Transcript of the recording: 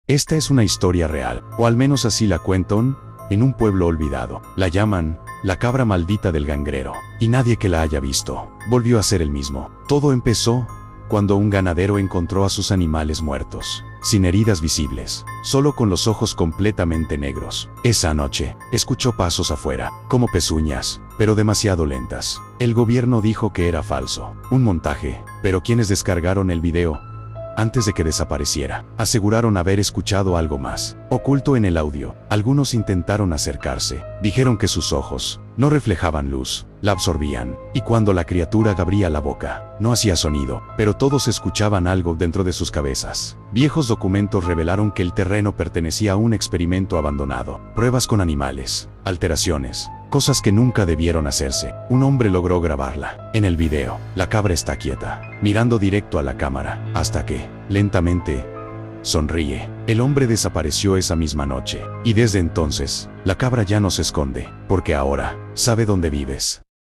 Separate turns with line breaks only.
Esta es una historia real, o al menos así la cuentan, en un pueblo olvidado. La llaman la cabra maldita del gangrero, y nadie que la haya visto volvió a ser el mismo. Todo empezó cuando un ganadero encontró a sus animales muertos, sin heridas visibles, solo con los ojos completamente negros. Esa noche, escuchó pasos afuera, como pezuñas, pero demasiado lentas. El gobierno dijo que era falso, un montaje, pero quienes descargaron el video antes de que desapareciera, aseguraron haber escuchado algo más, oculto en el audio. Algunos intentaron acercarse, dijeron que sus ojos no reflejaban luz, la absorbían, y cuando la criatura abría la boca, no hacía sonido, pero todos escuchaban algo dentro de sus cabezas. Viejos documentos revelaron que el terreno pertenecía a un experimento abandonado, pruebas con animales, alteraciones, cosas que nunca debieron hacerse. Un hombre logró grabarla. En el video, la cabra está quieta, mirando directo a la cámara, hasta que, lentamente, sonríe. El hombre desapareció esa misma noche, y desde entonces, la cabra ya no se esconde, porque ahora, sabe dónde vives.